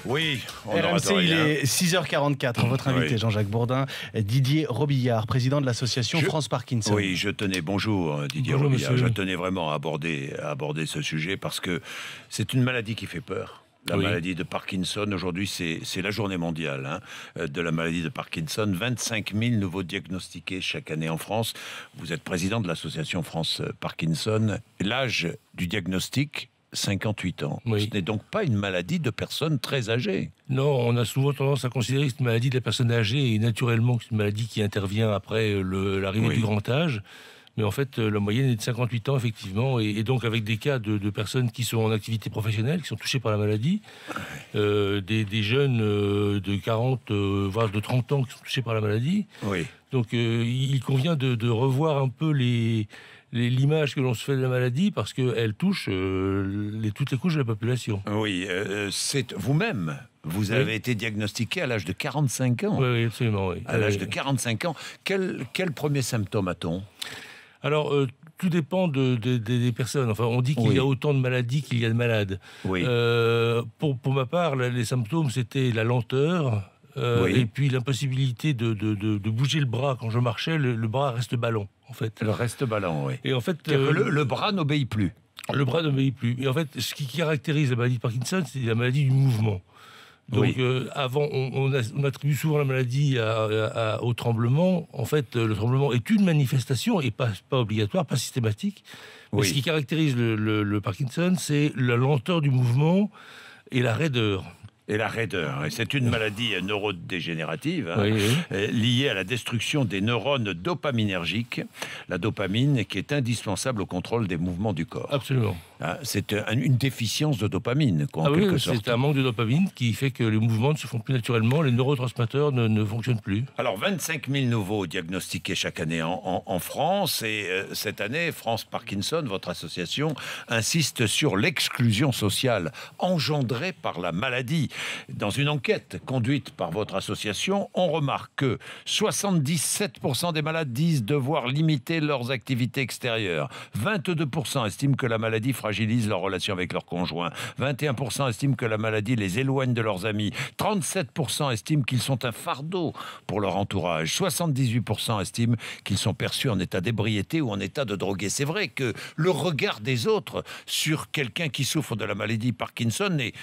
Oui, on aura RMC, il est 6h44. Votre invité, Oui. Jean-Jacques Bourdin, Didier Robillard, président de l'association France Parkinson. Oui, bonjour Didier Bonjour, Robillard. monsieur. Je tenais vraiment à aborder ce sujet parce que c'est une maladie qui fait peur. La maladie de Parkinson, aujourd'hui, c'est la journée mondiale de la maladie de Parkinson. 25 000 nouveaux diagnostiqués chaque année en France. Vous êtes président de l'association France Parkinson. L'âge du diagnostic, 58 ans. Oui. Ce n'est donc pas une maladie de personnes très âgées. Non, on a souvent tendance à considérer que c'est une maladie de la personne âgée et naturellement que c'est une maladie qui intervient après l'arrivée du grand âge. Mais en fait, la moyenne est de 58 ans, effectivement, et donc avec des cas de personnes qui sont en activité professionnelle, qui sont touchées par la maladie, des jeunes de 40, voire de 30 ans qui sont touchés par la maladie. Oui. Donc il convient de revoir un peu l'image que l'on se fait de la maladie parce qu'elle touche toutes les couches de la population. Oui, c'est vous-même. Vous avez été diagnostiqué à l'âge de 45 ans. Oui, absolument. Oui. À l'âge de 45 ans. Quel premier symptôme a-t-on ? Alors, tout dépend des personnes. Enfin, on dit qu'il y a autant de maladies qu'il y a de malades. Oui. Pour ma part, les symptômes, c'était la lenteur et puis l'impossibilité de bouger le bras. Quand je marchais, le bras reste ballon, en fait. Le reste ballon, oui. Et en fait, le bras n'obéit plus. Le bras n'obéit plus. Et en fait, ce qui caractérise la maladie de Parkinson, c'est la maladie du mouvement. Donc, avant, on attribue souvent la maladie au tremblement. En fait, le tremblement est une manifestation et pas obligatoire, pas systématique. Mais ce qui caractérise le Parkinson, c'est la lenteur du mouvement et la raideur. Et la raideur. Et c'est une maladie neurodégénérative Oui. liée à la destruction des neurones dopaminergiques. La dopamine qui est indispensable au contrôle des mouvements du corps. Absolument. C'est une déficience de dopamine, en quelque sorte. C'est un manque de dopamine qui fait que les mouvements ne se font plus naturellement, les neurotransmetteurs ne fonctionnent plus. Alors, 25 000 nouveaux diagnostiqués chaque année en France. Et cette année, France Parkinson, votre association, insiste sur l'exclusion sociale engendrée par la maladie. Dans une enquête conduite par votre association, on remarque que 77% des malades disent devoir limiter leurs activités extérieures. 22% estiment que la maladie fragilise leurs relations avec leurs conjoints. 21% estiment que la maladie les éloigne de leurs amis. 37% estiment qu'ils sont un fardeau pour leur entourage. 78% estiment qu'ils sont perçus en état d'ébriété ou en état de drogué. C'est vrai que le regard des autres sur quelqu'un qui souffre de la maladie Parkinson est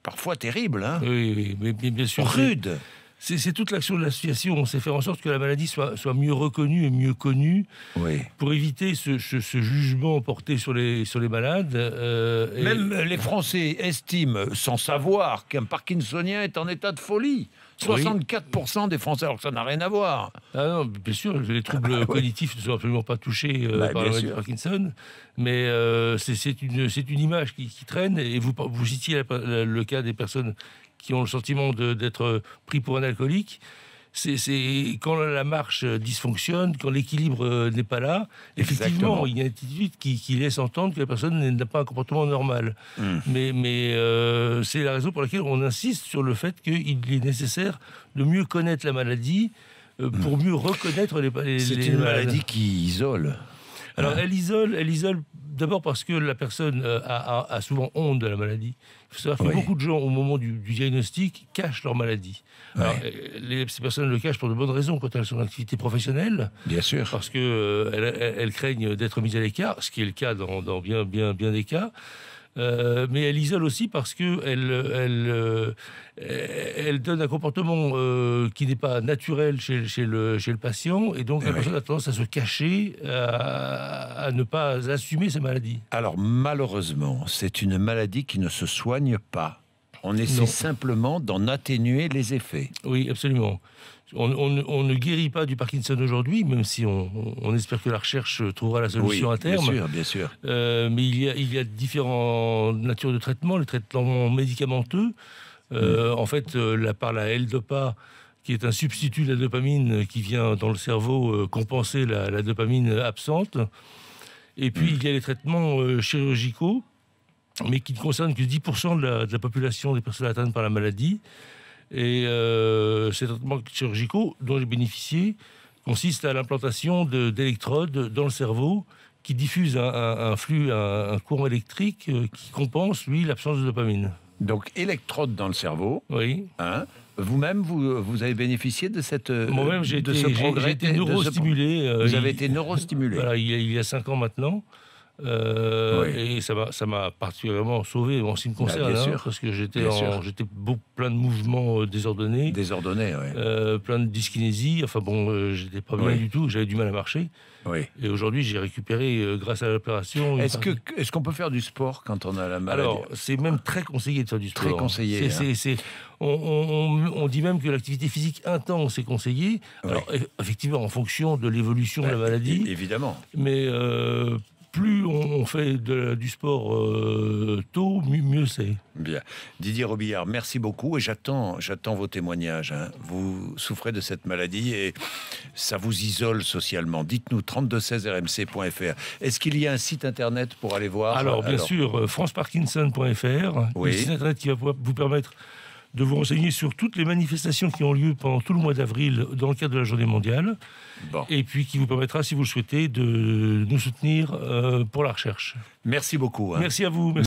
parfois terrible. Oui, mais bien sûr. Rude. C'est toute l'action de l'association. C'est faire en sorte que la maladie soit mieux reconnue et mieux connue pour éviter ce jugement porté sur les malades. Même les Français estiment, sans savoir, qu'un Parkinsonien est en état de folie. 64% des Français, alors que ça n'a rien à voir. Ah non, bien sûr, les troubles cognitifs ne sont absolument pas touchés par la maladie de Parkinson, mais c'est une image qui traîne, et vous citiez le cas des personnes qui ont le sentiment d'être pris pour un alcoolique. C'est quand la marche dysfonctionne, quand l'équilibre n'est pas là, effectivement, il y a une attitude qui laisse entendre que la personne n'a pas un comportement normal. Mais c'est la raison pour laquelle on insiste sur le fait qu'il est nécessaire de mieux connaître la maladie pour mieux reconnaître les C'est une maladie qui isole. Alors, elle isole d'abord parce que la personne a souvent honte de la maladie. Il faut savoir que beaucoup de gens, au moment du diagnostic, cachent leur maladie. Alors, ces personnes le cachent pour de bonnes raisons quand elles sont en activité professionnelle. Bien sûr. Parce qu'elles craignent d'être mises à l'écart, ce qui est le cas dans bien des cas. Mais elle isole aussi parce qu'elle donne un comportement qui n'est pas naturel chez le patient, et donc la personne a tendance à se cacher, à ne pas assumer sa maladie. Alors malheureusement, c'est une maladie qui ne se soigne pas. On essaie simplement d'en atténuer les effets. Oui, absolument. On ne guérit pas du Parkinson aujourd'hui, même si on espère que la recherche trouvera la solution à terme. Bien sûr. Mais il y a différentes natures de traitements. Les traitements médicamenteux, en fait, par la L-Dopa, qui est un substitut de la dopamine qui vient dans le cerveau compenser la dopamine absente. Et puis, il y a les traitements chirurgicaux, mais qui ne concernent que 10% de la population des personnes atteintes par la maladie. Et ces traitements chirurgicaux dont j'ai bénéficié consistent à l'implantation d'électrodes dans le cerveau qui diffusent un flux, un courant électrique qui compense, lui, l'absence de dopamine. Donc, électrode dans le cerveau. Oui. Hein. Vous-même, vous avez bénéficié de cette Moi-même, j'ai été neurostimulé. Vous avez été neurostimulé. Voilà, il y a 5 ans maintenant. Oui. Et ça m'a particulièrement sauvé en ce qui me concerne, parce que j'étais plein de mouvements désordonnés. Désordonnés, oui. Plein de dyskinésie. Enfin bon, j'étais pas bien du tout, j'avais du mal à marcher. Oui. Et aujourd'hui, j'ai récupéré grâce à l'opération. Est-ce qu'on peut faire du sport quand on a la maladie? Alors, c'est même très conseillé de faire du sport. Très conseillé. On dit même que l'activité physique intense est conseillée. Oui. Alors, effectivement, en fonction de l'évolution de la maladie. Évidemment. Mais plus on fait du sport tôt, mieux c'est. Bien. Didier Robillard, merci beaucoup et j'attends vos témoignages. Hein. Vous souffrez de cette maladie et ça vous isole socialement. Dites-nous 3216rmc.fr. Est-ce qu'il y a un site internet pour aller voir? Alors, bien sûr, franceparkinson.fr, oui. Le site internet qui va vous permettre de vous renseigner sur toutes les manifestations qui ont lieu pendant tout le mois d'avril dans le cadre de la Journée mondiale. Bon. Et puis qui vous permettra, si vous le souhaitez, de nous soutenir pour la recherche. Merci beaucoup. Hein. Merci à vous. Merci.